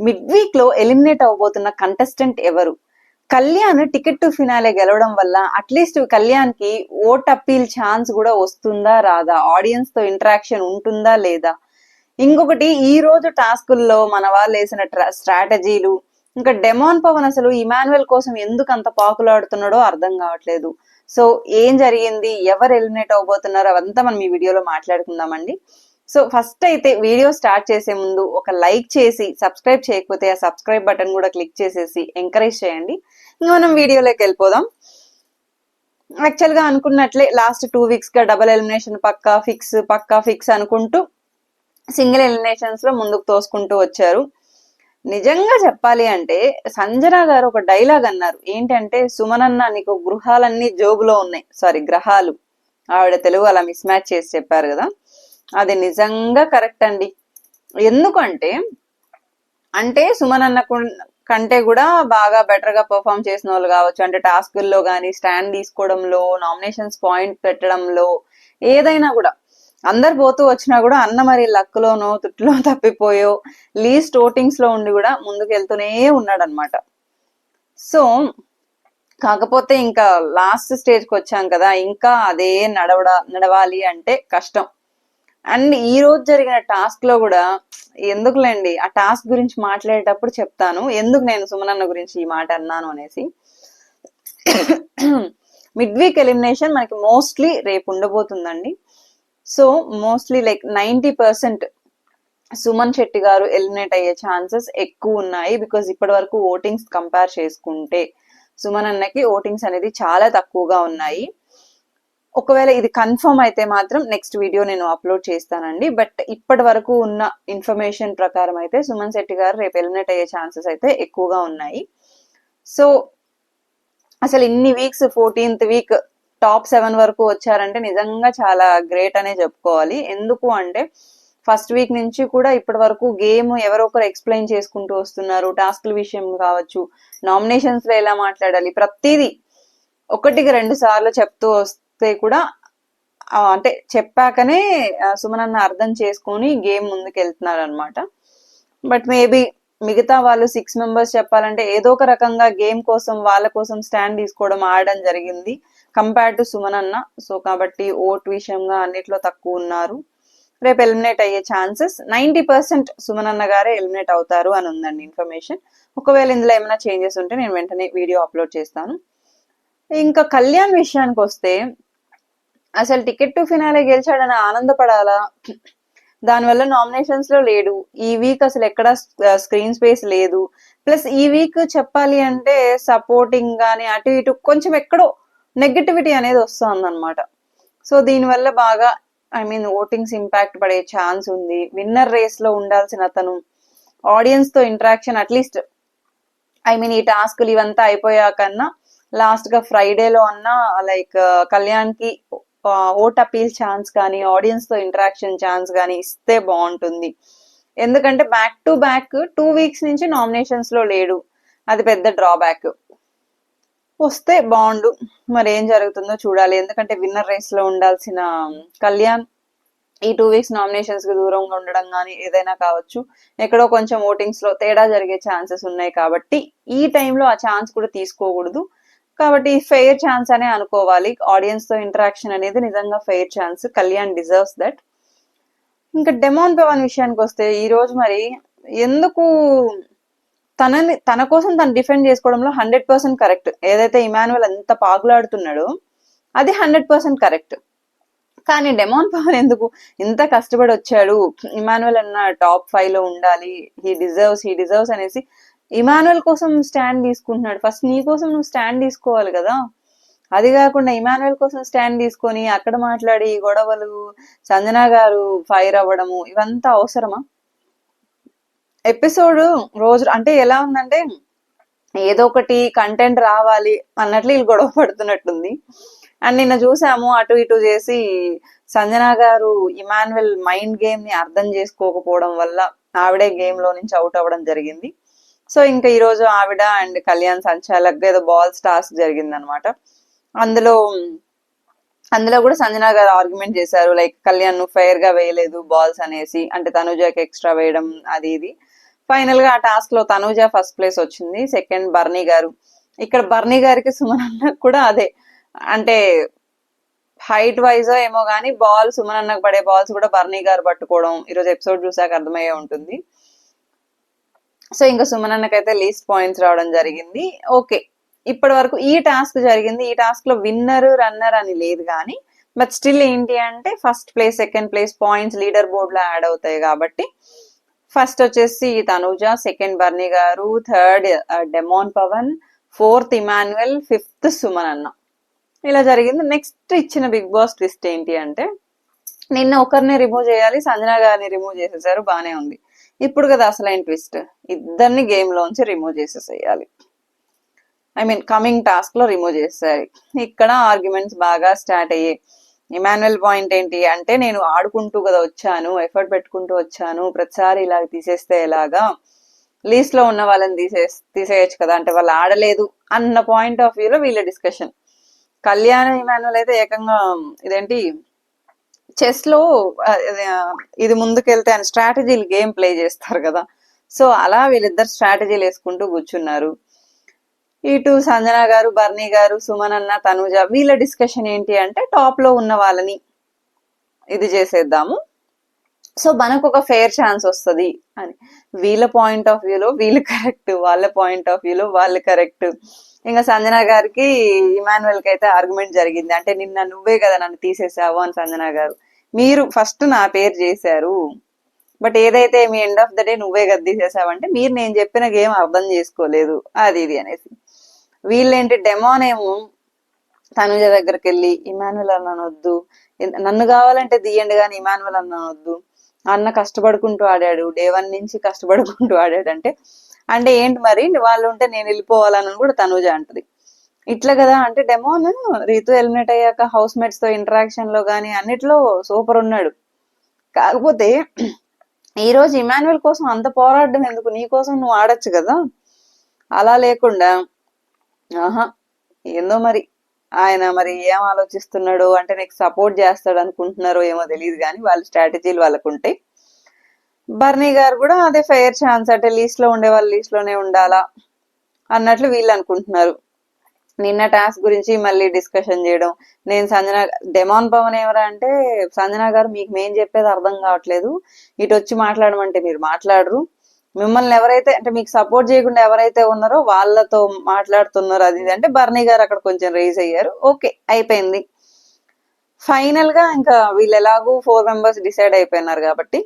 Mid week లో eliminate అవబోతున్న contestant ఎవరు? Kalyan ticket to finale గెలవడం వల్ల అట్లీస్ట్ కళ్యాణ్ కి ఓట్ అప్పీల్ ఛాన్స్ కూడా వస్తుందా రాదా, ఆడియన్స్ తో ఇంటరాక్షన్ ఉంటుందా లేదా? ఇంకొకటి, ఈ రోజు టాస్కుల్లో మన వాళ్ళు వేసిన స్ట్రాటజీలు, ఇంకా డెమాన్ పవన్ అసలు ఇమాన్యుయల్ కోసం ఎందుకు అంత పాకులాడుతున్నాడో అర్థం కావట్లేదు. సో ఏం జరిగింది, ఎవరు ఎలిమినేట్ అవబోతున్నారు, అవంతా మనం ఈ వీడియోలో మాట్లాడుకుందామండి. సో ఫస్ట్ అయితే వీడియో స్టార్ట్ చేసే ముందు ఒక లైక్ చేసి, సబ్స్క్రైబ్ చేయకపోతే ఆ సబ్స్క్రైబ్ బటన్ కూడా క్లిక్ చేసేసి ఎంకరేజ్ చేయండి. ఇంకా మనం వీడియోలోకి వెళ్ళిపోదాం. యాక్చువల్ గా అనుకున్నట్లే లాస్ట్ 2 వీక్స్ గా డబుల్ ఎలిమినేషన్ పక్కా ఫిక్స్ అనుకుంటూ సింగిల్ ఎలిమినేషన్స్ లో ముందుకు తోసుకుంటూ వచ్చారు. నిజంగా చెప్పాలి అంటే సంజన గారు ఒక డైలాగ్ అన్నారు. ఏంటంటే, సుమనన్న నీకు గృహాలన్నీ జోబులో ఉన్నాయి, గ్రహాలు, ఆవిడ తెలుగు అలా మిస్ మ్యాచ్ చేసి చెప్పారు కదా, అది నిజంగా కరెక్ట్ అండి. అంటే సుమనన్న కంటే కూడా బాగా బెటర్ గా పర్ఫామ్ చేసిన వాళ్ళు కావచ్చు, అంటే టాస్కుల్లో కానీ, స్టాండ్ తీసుకోవడంలో, నామినేషన్స్ పాయింట్ పెట్టడంలో, ఏదైనా కూడా అందరు పోతూ వచ్చినా కూడా అన్న మరి లక్కులోనో తుట్టులో తప్పిపోయో లీస్ట్ ఓటింగ్స్ లో ఉండి కూడా ముందుకు వెళ్తూనే ఉన్నాడు అనమాట. సో కాకపోతే ఇంకా లాస్ట్ స్టేజ్ కి వచ్చాం కదా, ఇంకా అదే నడవాలి అంటే కష్టం. అండ్ ఈ రోజు జరిగిన టాస్క్ లో కూడా ఎందుకులేండి, ఆ టాస్క్ గురించి మాట్లాడేటప్పుడు చెప్తాను ఎందుకు నేను సుమనన్న గురించి ఈ మాట అన్నాను అనేసి. మిడ్ వీక్ ఎలిమినేషన్ మనకి మోస్ట్లీ రేపు ఉండబోతుందండి. So mostly like 90% Suman Shetty garu eliminate అయ్యే ఛాన్సెస్ ఎక్కువ ఉన్నాయి. బికాజ్ ఇప్పటి వరకు ఓటింగ్స్ కంపేర్ చేసుకుంటే సుమన్ అన్నకి ఓటింగ్స్ అనేది చాలా తక్కువగా ఉన్నాయి. ఒకవేళ ఇది కన్ఫర్మ్ అయితే మాత్రం నెక్స్ట్ వీడియో నేను అప్లోడ్ చేస్తానండి. బట్ ఇప్పటి వరకు ఉన్న ఇన్ఫర్మేషన్ ప్రకారం అయితే సుమన్ శెట్టి గారు రేపు ఎలిమినేట్ అయ్యే ఛాన్సెస్ అయితే ఎక్కువగా ఉన్నాయి. సో అసలు ఇన్ని వీక్స్ 14th వీక్ టాప్ 7 వరకు వచ్చారంటే నిజంగా చాలా గ్రేట్ అనే చెప్పుకోవాలి. ఎందుకు అంటే ఫస్ట్ వీక్ నుంచి కూడా ఇప్పటి వరకు గేమ్ ఎవరో ఒకరు ఎక్స్ప్లెయిన్ చేసుకుంటూ వస్తున్నారు. టాస్క్ల విషయం కావచ్చు, నామినేషన్స్ లో ఎలా మాట్లాడాలి, ప్రతిదీ 1-2 సార్లు చెప్తూ వస్తే కూడా అంటే చెప్పాకనే సుమనన్న అర్థం చేసుకొని గేమ్ ముందుకు వెళ్తున్నారు అనమాట. బట్ మేబీ మిగతా వాళ్ళు 6 మెంబర్స్ చెప్పాలంటే ఏదో ఒక రకంగా గేమ్ కోసం, వాళ్ళ కోసం స్టాండ్ తీసుకోవడం, ఆడడం జరిగింది కంపేర్ టు సుమనన్న. సో కాబట్టి ఓట్ విషయంగా అన్నిట్లో తక్కువ ఉన్నారు. రేపు ఎలిమినేట్ అయ్యే ఛాన్సెస్ 90% సుమనన్న గారే ఎలిమినేట్ అవుతారు అని ఉందండి ఇన్ఫర్మేషన్. ఒకవేళ ఇందులో ఏమైనా చేంజెస్ ఉంటే నేను వెంటనే వీడియో అప్లోడ్ చేస్తాను. ఇంకా కళ్యాణ్ విషయానికి వస్తే, అసలు టికెట్ టు ఫినాలే గెలిచాడని ఆనందపడాలా, దానివల్ల నామినేషన్స్ లో లేడు. ఈ వీక్ అసలు ఎక్కడ స్క్రీన్ స్పేస్ లేదు. ప్లస్ ఈ వీక్ చెప్పాలి అంటే సపోర్టింగ్ గానీ అటు ఇటు కొంచెం ఎక్కడో నెగటివిటీ అనేది వస్తుంది అనమాట. సో దీనివల్ల బాగా ఓటింగ్స్ ఇంపాక్ట్ పడే ఛాన్స్ ఉంది. విన్నర్ రేస్ లో ఉండాల్సిన అతను ఆడియన్స్ తో ఇంటరాక్షన్ అట్లీస్ట్ ఈ టాస్క్లు ఇవంతా అయిపోయాకన్నా లాస్ట్ గా ఫ్రైడేలో అన్నా లైక్ కళ్యాణ్ కి ఓట్ అపీల్ ఛాన్స్ కానీ, ఆడియన్స్ తో ఇంటరాక్షన్ ఛాన్స్ కానీ ఇస్తే బాగుంటుంది. ఎందుకంటే బ్యాక్ టు బ్యాక్ 2 వీక్స్ నుంచి నామినేషన్స్ లో లేడు, అది పెద్ద డ్రాబ్యాక్. వస్తే బాగుండు, మరి ఏం జరుగుతుందో చూడాలి. ఎందుకంటే విన్నర్ రేస్ లో ఉండాల్సిన కళ్యాణ్ ఈ 2 వీక్స్ నామినేషన్స్ కి దూరంగా ఉండడం కానీ ఏదైనా కావచ్చు, ఎక్కడో కొంచెం ఓటింగ్స్ లో తేడా జరిగే ఛాన్సెస్ ఉన్నాయి. కాబట్టి ఈ టైంలో ఆ ఛాన్స్ కూడా తీసుకోకూడదు. కాబట్టి ఫెయిర్ ఛాన్స్ అనే అనుకోవాలి. ఆడియన్స్ తో ఇంటరాక్షన్ అనేది నిజంగా fair chance. Kalyan deserves that. ఇంకా డెమాన్ పవన్ విషయానికి వస్తే, ఈ రోజు మరి ఎందుకు తన కోసం తను డిఫెండ్ చేసుకోవడంలో 100% కరెక్ట్. ఏదైతే ఇమాన్యుయల్ అంత పాకులాడుతున్నాడో అది 100% కరెక్ట్. కానీ డెమాన్ పవన్ ఎందుకు ఇంత కష్టపడి వచ్చాడు, ఇమాన్యుయల్ అన్న టాప్ 5 లో ఉండాలి, హీ డిజర్వ్స్ అనేసి ఇమాన్యుయల్ కోసం స్టాండ్ తీసుకుంటున్నాడు. ఫస్ట్ నీ కోసం నువ్వు స్టాండ్ తీసుకోవాలి కదా. అది కాకుండా ఇమాన్యుయల్ కోసం స్టాండ్ తీసుకొని అక్కడ మాట్లాడి గొడవలు, సంజన గారు ఫైర్ అవ్వడము, ఇవంతా అవసరమా? ఎపిసోడ్ రోజు అంటే ఎలా ఉందంటే ఏదో ఒకటి కంటెంట్ రావాలి అన్నట్లు వీళ్ళు గొడవ పడుతున్నట్టుంది. అండ్ నిన్న చూసాము అటు ఇటు చేసి సంజన గారు ఇమాన్యుయల్ మైండ్ గేమ్ ని అర్థం చేసుకోకపోవడం వల్ల ఆవిడే గేమ్ లో నుంచి అవుట్ అవ్వడం జరిగింది. సో ఇంకా ఈ రోజు ఆవిడ అండ్ కళ్యాణ్ సంచాలక్ ఏదో బాల్స్ టాస్క్ జరిగింది అనమాట. అందులో కూడా సంజన గారు ఆర్గ్యుమెంట్ చేశారు, లైక్ కళ్యాణ్ నువ్వు ఫెయిర్ గా వేయలేదు బాల్స్ అనేసి, అంటే తనుజాకి ఎక్స్ట్రా వేయడం అది ఇది. ఫైనల్ గా ఆ టాస్క్ లో తనూజ ఫస్ట్ ప్లేస్ వచ్చింది, సెకండ్ బర్నీ గారు. ఇక్కడ బర్నీ గారికి సుమన్ అన్న కూడా అదే, అంటే హైట్ వైజ్ ఏమో గానీ బాల్ సుమన్ అన్నకు పడే బాల్స్ కూడా బర్నీ గారు పట్టుకోవడం ఈరోజు ఎపిసోడ్ చూసాక అర్థమయ్యే ఉంటుంది. సో ఇంకా సుమన్ అన్నకైతే లీస్ట్ పాయింట్స్ రావడం జరిగింది. ఓకే, ఇప్పటి వరకు ఈ టాస్క్ జరిగింది. ఈ టాస్క్ లో విన్నర్ రన్నర్ అని లేదు కానీ బట్ స్టిల్ ఏంటి అంటే first place second place points leaderboard లో యాడ్ అవుతాయి కాబట్టి ఫస్ట్ వచ్చేసి తనూజ, సెకండ్ బర్నీ గారు, third demon Pavan, fourth Emmanuel, fifth Suman అన్న. ఇలా జరిగింది. నెక్స్ట్ ఇచ్చిన బిగ్ బాస్ ట్విస్ట్ ఏంటి అంటే నిన్న ఒకరిని రిమూవ్ చేయాలి, సంజన గారిని రిమూవ్ చేసేసారు, బానే ఉంది. ఇప్పుడు కదా అసలైన ట్విస్ట్, ఇద్దరిని గేమ్ లోంచి రిమూవ్ చేసేసేయాలి. ఐ మీన్ కమింగ్ టాస్క్ లో రిమూవ్ చేసేయాలి. ఇక్కడ ఆర్గ్యుమెంట్స్ బాగా స్టార్ట్ అయ్యాయి. ఇమాన్యుయల్ పాయింట్ ఏంటి అంటే నేను ఆడుకుంటూ కదా వచ్చాను, ఎఫర్ట్ పెట్టుకుంటూ వచ్చాను, ప్రతిసారి ఇలా తీసేస్తే ఎలాగా, లీస్ట్ లో ఉన్న వాళ్ళని తీసేయచ్చు కదా, అంటే వాళ్ళు ఆడలేదు అన్న పాయింట్ ఆఫ్ వ్యూలో వీళ్ళ డిస్కషన్. కళ్యాణ్ ఇమాన్యుయల్ అయితే ఏకంగా ఇదేంటి చెస్ లో ఇది ముందుకెళ్తే అని స్ట్రాటజీలు గేమ్ ప్లే చేస్తారు కదా, సో అలా వీళ్ళిద్దరు స్ట్రాటజీలు వేసుకుంటూ కూర్చున్నారు. ఇటు సంజన గారు, బర్నీ గారు, సుమన్ అన్న, తనూజ వీళ్ళ డిస్కషన్ ఏంటి అంటే టాప్ లో ఉన్న వాళ్ళని ఇది చేసేద్దాము, సో మనకు ఒక ఫెయిర్ ఛాన్స్ వస్తుంది అని. వీళ్ళ పాయింట్ ఆఫ్ వ్యూలో వీళ్ళు కరెక్ట్, వాళ్ళ పాయింట్ ఆఫ్ వ్యూలో వాళ్ళు కరెక్ట్. ఇంకా సంజన గారికి ఇమాన్యుయల్ కి అయితే ఆర్గ్యుమెంట్ జరిగింది, అంటే నిన్న నువ్వే కదా నన్ను తీసేసావు అని. సంజన గారు మీరు ఫస్ట్ నా పేరు చేశారు, బట్ ఏదైతే మీ ఎండ్ ఆఫ్ ద డే నువ్వే కదా తీసేసావంటే మీరు నేను చెప్పిన గేమ్ అర్థం చేసుకోలేదు అది ఇది అనేసి. వీళ్ళేంటి డెమోన్ ఏమో తనుజ దగ్గరికి వెళ్ళి ఇమాన్యుయల్ అన్ననొద్దు, నన్ను కావాలంటే తీయండి కానీ ఇమాన్యుయల్ అన్ననొద్దు, అన్న కష్టపడుకుంటూ ఆడాడు, డే 1 నుంచి కష్టపడుకుంటూ ఆడాడు అంటే ఏంటి మరి వాళ్ళు ఉంటే నేను వెళ్ళిపోవాలని కూడా తనుజ అంటది. ఇట్లా కదా అంటే డెమోన్ రీతు ఎలిమినేట్ అయ్యాక హౌస్ మేట్స్ తో ఇంటరాక్షన్ లో గానీ అన్నిట్లో సూపర్ ఉన్నాడు. కాకపోతే ఈ రోజు ఇమాన్యుయల్ కోసం అంత పోరాడడం ఎందుకు, నీ కోసం నువ్వు ఆడొచ్చు కదా. అలా లేకుండా ఆహా ఏందో మరి ఆయన మరి ఏం ఆలోచిస్తున్నాడు అంటే నీకు సపోర్ట్ చేస్తాడు అనుకుంటున్నారో ఏమో తెలియదు కానీ వాళ్ళ స్ట్రాటజీలు వాళ్ళకు ఉంటాయి. బర్నీ గారు కూడా అదే ఫెయిర్ ఛాన్స్, అంటే లీస్ట్ లో ఉండే వాళ్ళు లీస్ట్ లోనే ఉండాలా అన్నట్లు వీళ్ళు అనుకుంటున్నారు. నిన్న టాస్క్ గురించి మళ్ళీ డిస్కషన్ చేయడం. నేను సంజన డెమాన్ పవన్ ఎవరా అంటే సంజన గారు మీకు మేము చెప్పేది అర్థం కావట్లేదు, ఇటు వచ్చి మాట్లాడమంటే మీరు మాట్లాడరు, మిమ్మల్ని ఎవరైతే అంటే మీకు సపోర్ట్ చేయకుండా ఎవరైతే ఉన్నారో వాళ్ళతో మాట్లాడుతున్నారు అది అంటే బర్నీ గారు అక్కడ కొంచెం రేజ్ అయ్యారు. ఓకే అయిపోయింది. ఫైనల్ గా ఇంకా వీళ్ళు ఎలాగూ 4 మెంబర్స్ డిసైడ్ అయిపోయినారు కాబట్టి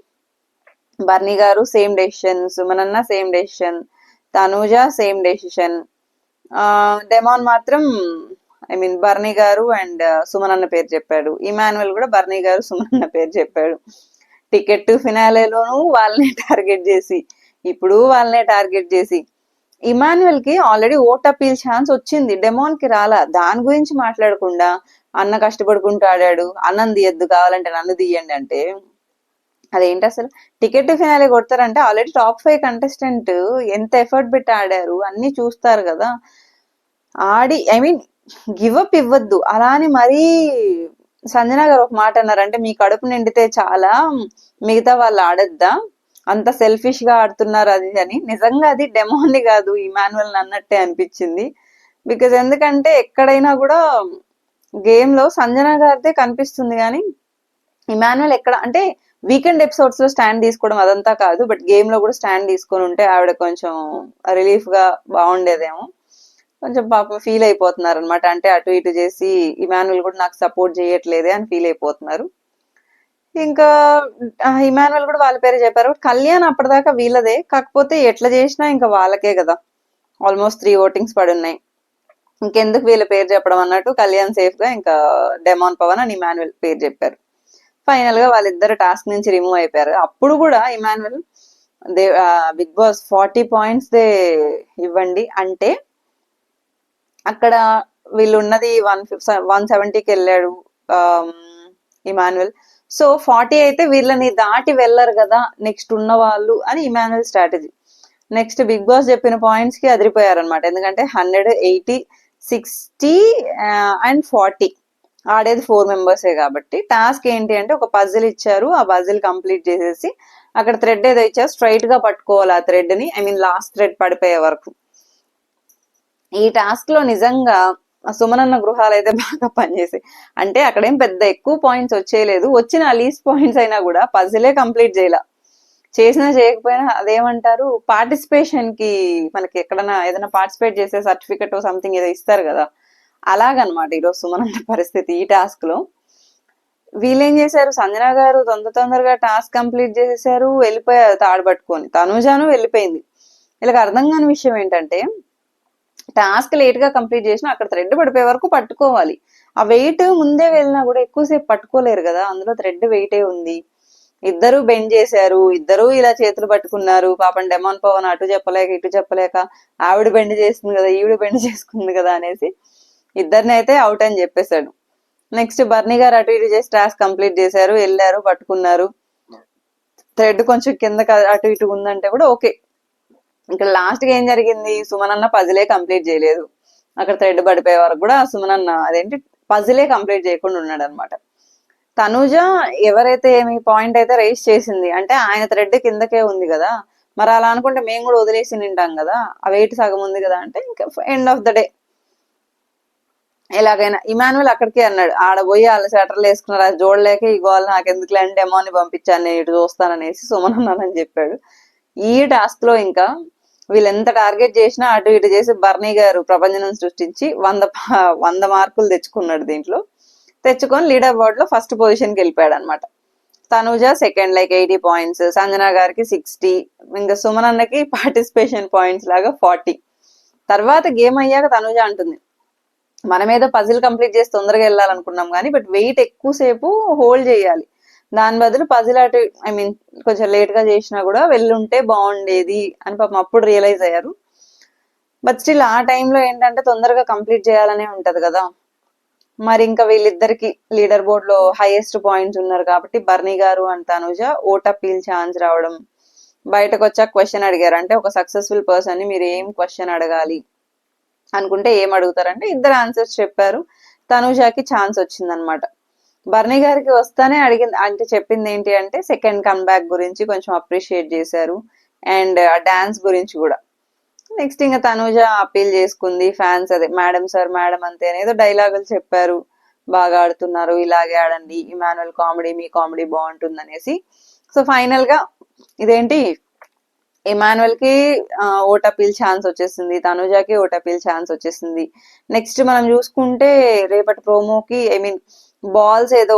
బర్నీ గారు సేమ్ డెసిషన్, సుమనన్న same decision, Thanuja same decision, Demon మాత్రం ఐ మీన్ బర్నీ గారు అండ్ సుమన్ అన్న పేరు చెప్పాడు. ఇమాన్యుయల్ కూడా బర్నీ గారు సుమన్ అన్న పేరు చెప్పాడు. టికెట్ ఫినాలేలోనూ వాళ్ళనే టార్గెట్ చేసి ఇప్పుడు వాళ్ళనే టార్గెట్ చేసి ఇమాన్యుయల్ కి ఆల్రెడీ ఓట్ అపీల్ ఛాన్స్ వచ్చింది, డెమాన్ కి రాలా. దాని గురించి మాట్లాడకుండా అన్న కష్టపడుకుంటూ ఆడాడు, అన్నం తీయద్దు కావాలంటే నన్ను తీయండి అంటే అదేంటి అసలు. టికెట్ ఫినాలే కొడతారంటే ఆల్రెడీ టాప్ 5 కంటెస్టెంట్ ఎంత ఎఫర్ట్ పెట్టి ఆడారు అన్ని చూస్తారు కదా. ఆడి ఐ మీన్ గివ్ అప్ ఇవ్వద్దు. అలా అని మరీ సంజన గారు ఒక మాట అన్నారంటే మీ కడుపు నిండితే చాలా మిగతా వాళ్ళు ఆడద్దా, అంత సెల్ఫిష్ గా ఆడుతున్నారు అది అని. నిజంగా అది డెమోని కాదు ఇమాన్యుయల్ అన్నట్టే అనిపించింది. బికాజ్ ఎందుకంటే ఎక్కడైనా కూడా గేమ్ లో సంజన గారితే కనిపిస్తుంది కానీ ఇమాన్యుయల్ ఎక్కడ అంటే వీకెండ్ ఎపిసోడ్స్ లో స్టాండ్ తీసుకోవడం అదంతా కాదు, బట్ గేమ్ లో కూడా స్టాండ్ తీసుకొని ఉంటే ఆవిడ కొంచెం రిలీఫ్ గా బాగుండేదేమో. కొంచెం పాపం ఫీల్ అయిపోతున్నారు అనమాట, అంటే అటు ఇటు చేసి ఇమాన్యుయల్ కూడా నాకు సపోర్ట్ చేయట్లేదే అని ఫీల్ అయిపోతున్నారు. ఇంకా ఇమాన్యుయల్ కూడా వాళ్ళ పేరే చెప్పారు. కళ్యాణ్ అప్పటిదాకా వీళ్ళదే, కాకపోతే ఎట్లా చేసినా ఇంకా వాళ్ళకే కదా, ఆల్మోస్ట్ 3 ఓటింగ్స్ పడున్నాయి, ఇంకెందుకు వీళ్ళ పేరు చెప్పడం అన్నట్టు కళ్యాణ్ సేఫ్ గా ఇంకా డెమాన్ పవన్ అని ఇమాన్యుయల్ పేరు చెప్పారు. ఫైనల్ గా వాళ్ళిద్దరు టాస్క్ నుంచి రిమూవ్ అయిపోయారు. అప్పుడు కూడా ఇమాన్యుయల్ బిగ్ బాస్ 40 పాయింట్స్ దే ఇవ్వండి అంటే అక్కడ వీళ్ళు ఉన్నది 170కి వెళ్ళాడు ఇమాన్యుయల్. సో 40 అయితే వీళ్ళని దాటి వెళ్ళరు కదా నెక్స్ట్ ఉన్న వాళ్ళు అని Emmanuel strategy. Next Bigg Boss చెప్పిన పాయింట్స్ కి అదిరిపోయారు అనమాట, ఎందుకంటే 180, 60 అండ్ 40 ఆడేది 4 మెంబర్సే కాబట్టి టాస్క్ ఏంటి అంటే ఒక పజిల్ ఇచ్చారు, ఆ పజిల్ కంప్లీట్ చేసేసి అక్కడ థ్రెడ్ ఏదో ఇచ్చారు, స్ట్రైట్ గా పట్టుకోవాలి ఆ థ్రెడ్ ని, ఐ మీన్ లాస్ట్ థ్రెడ్ పడిపోయే వరకు. ఈ టాస్క్ లో నిజంగా సుమనన్న గృహాలు అయితే బాగా పనిచేసాయి. అంటే అక్కడేం పెద్ద ఎక్కువ పాయింట్స్ వచ్చేయలేదు, వచ్చిన లీస్ట్ పాయింట్స్ అయినా కూడా పజిలే కంప్లీట్ చేయాల. చేసినా చేయకపోయినా అదేమంటారు, పార్టిసిపేషన్ కి మనకి ఎక్కడైనా ఏదైనా పార్టిసిపేట్ చేసే సర్టిఫికెట్ సంథింగ్ ఏదో ఇస్తారు కదా, అలాగనమాట ఈరోజు సుమనన్న పరిస్థితి ఈ టాస్క్ లో. వీళ్ళేం చేశారు, సంజన గారు తొందరగా టాస్క్ కంప్లీట్ చేసేసారు, వెళ్ళిపోయారు తాడు పట్టుకొని. తనుజాను వెళ్ళిపోయింది. వీళ్ళకి అర్థం కాని విషయం ఏంటంటే, టాస్క్ లేట్ గా కంప్లీట్ చేసినా అక్కడ థ్రెడ్ పడిపోయే వరకు పట్టుకోవాలి. ఆ వెయిట్ ముందే వెళ్ళినా కూడా ఎక్కువసేపు పట్టుకోలేరు కదా, అందులో థ్రెడ్ వెయిటే ఉంది. ఇద్దరు బెండ్ చేశారు, ఇద్దరు ఇలా చేతులు పట్టుకున్నారు. పాపం డెమాన్ పవన్ అటు చెప్పలేక ఇటు చెప్పలేక, ఆవిడ బెండ్ చేస్తుంది కదా ఈవిడ బెండ్ చేసుకుంది కదా అనేసి ఇద్దరిని అయితే అవుట్ అని చెప్పేశాడు. నెక్స్ట్ బర్నీ గారు అటు ఇటు చేసి టాస్క్ కంప్లీట్ చేశారు, వెళ్ళారు, పట్టుకున్నారు. థ్రెడ్ కొంచెం కింద అటు ఇటు ఉందంటే కూడా ఓకే. ఇక్కడ లాస్ట్ గా ఏం జరిగింది, సుమనన్న పజిలే కంప్లీట్ చేయలేదు. అక్కడ థ్రెడ్ పడిపోయే వరకు కూడా సుమనన్న అదేంటి పజిలే కంప్లీట్ చేయకుండా ఉన్నాడు అనమాట. తనుజ ఎవరైతే ఏమి పాయింట్ అయితే రైస్ చేసింది అంటే, ఆయన థ్రెడ్ కిందకే ఉంది కదా, మరి అలా అనుకుంటే మేము కూడా వదిలేసి నింటాం కదా, ఆ వెయిట్ సగం ఉంది కదా అంటే, ఇంకా ఎండ్ ఆఫ్ ద డే ఎలాగైనా ఇమాన్యుల్ అక్కడికే అన్నాడు, ఆడ పోయి వాళ్ళు స్వెటర్లు వేసుకున్నారు, అది చూడలేక ఈ గోల్ నాకు ఎందుకు అంటే డెమోని పంపించాను, నేను ఇటు చూస్తాననేసి సుమనన్నానని చెప్పాడు. ఈ టాస్క్ లో ఇంకా వీళ్ళు ఎంత టార్గెట్ చేసినా అటు ఇటు చేసి బర్నీ గారు ప్రపంచం సృష్టించి 100 మార్కులు తెచ్చుకున్నాడు. దీంట్లో తెచ్చుకొని లీడర్ బోర్డ్ లో ఫస్ట్ పొజిషన్ కి వెళ్ళిపోయాడు అనమాట. Tanuja second like 80 points, Sanjana గారికి 60, ఇంకా సుమనన్నకి పార్టిసిపేషన్ పాయింట్స్ లాగా 40. తర్వాత గేమ్ అయ్యాక తనుజ అంటుంది, మనం ఏదో పజిల్ కంప్లీట్ చేసి తొందరగా వెళ్ళాలనుకున్నాం కానీ బట్ వెయిట్ ఎక్కువసేపు హోల్డ్ చేయాలి, దాని బదులు పజిల్ అటు ఐ మీన్ కొంచెం లేట్ గా చేసినా కూడా వెళ్ళుంటే బాగుండేది అని పాపం అప్పుడు రియలైజ్ అయ్యారు. బట్ స్టిల్ ఆ టైంలో ఏంటంటే తొందరగా కంప్లీట్ చేయాలనే ఉంటది కదా. మరి ఇంకా వీళ్ళిద్దరికి లీడర్ బోర్డ్ లో హైయెస్ట్ పాయింట్స్ ఉన్నారు కాబట్టి బర్నీ గారు and Tanuja vote appeal chance రావడం. బయటకు వచ్చాక క్వశ్చన్ అడిగారు, అంటే ఒక సక్సెస్ఫుల్ పర్సన్ ని మీరు ఏం క్వశ్చన్ అడగాలి అనుకుంటే ఏం అడుగుతారంటే, ఇద్దరు ఆన్సర్స్ చెప్పారు, తనుజాకి ఛాన్స్ వచ్చిందనమాట. బర్నీ గారికి వస్తానే అడిగింది, అంటే చెప్పింది ఏంటి అంటే సెకండ్ కమ్బ్యాక్ గురించి కొంచెం అప్రిషియేట్ చేశారు, అండ్ ఆ డాన్స్ గురించి కూడా. నెక్స్ట్ ఇంకా తనుజ అపీల్ చేసుకుంది, ఫ్యాన్స్ అదే మేడం సార్ మేడం అంతే ఏదో డైలాగులు చెప్పారు, బాగా ఆడుతున్నారు ఇలాగే ఆడండి, ఇమాన్యుల్ కామెడీ మీ కామెడీ బాగుంటుంది అనేసి. సో ఫైనల్ గా ఇదేంటి ఇమాన్యుల్ కి ఓట్ అపీల్ ఛాన్స్ వచ్చేసింది, తనుజాకి ఓట్ అపీల్ ఛాన్స్ వచ్చేసింది. నెక్స్ట్ మనం చూసుకుంటే రేపటి ప్రోమోకి ఐ మీన్ బాల్స్ ఏదో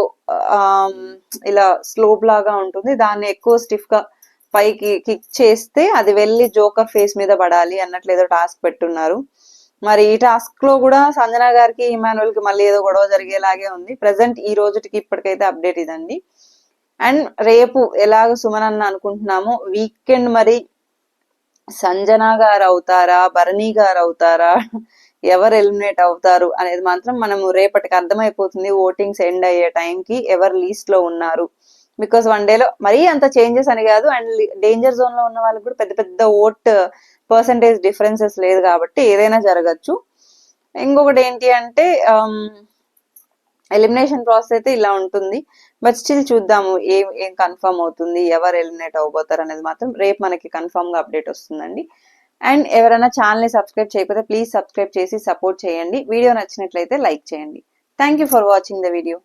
ఇలా స్లోప్ లాగా ఉంటుంది, దాన్ని ఎక్కువ స్టిఫ్ గా పైకి కిక్ చేస్తే అది వెళ్ళి జోకర్ ఫేస్ మీద పడాలి అన్నట్లు ఏదో టాస్క్ పెట్టున్నారు. మరి ఈ టాస్క్ లో కూడా సంజన గారికి ఇమాన్యుల్ కి మళ్ళీ ఏదో గొడవ జరిగేలాగే ఉంది. ప్రెసెంట్ ఈ రోజుకి ఇప్పటికైతే అప్డేట్ ఇదండి. అండ్ రేపు ఎలాగ సుమనన్న అనుకుంటున్నామో వీకెండ్ మరి సంజన గారు అవుతారా, భరణి గారు అవుతారా, ఎవరు ఎలిమినేట్ అవుతారు అనేది మాత్రం మనము రేపటికి అర్థమైపోతుంది. ఓటింగ్స్ ఎండ్ అయ్యే టైంకి ఎవరు లీస్ట్ లో ఉన్నారు. బికాస్ వన్ డేలో మరీ అంత చేంజెస్ అని కాదు, అండ్ డేంజర్ జోన్ లో ఉన్న వాళ్ళకి కూడా పెద్ద పెద్ద ఓట్ పర్సంటేజ్ డిఫరెన్సెస్ లేదు కాబట్టి ఏదైనా జరగచ్చు. ఇంకొకటి ఏంటి అంటే ఎలిమినేషన్ ప్రాసెస్ అయితే ఇలా ఉంటుంది. బట్ స్టిల్ చూద్దాము ఏం కన్ఫర్మ్ అవుతుంది, ఎవరు ఎలిమినేట్ అవబోతారు అనేది మాత్రం రేపు మనకి కన్ఫర్మ్ గా అప్డేట్ వస్తుందండి. అండ్ ఎవరైనా ఛానల్ ని సబ్స్క్రైబ్ చేయకపోతే ప్లీజ్ సబ్స్క్రైబ్ చేసి సపోర్ట్ చేయండి. వీడియో నచ్చినట్లయితే లైక్ చేయండి. Thank you for watching the video.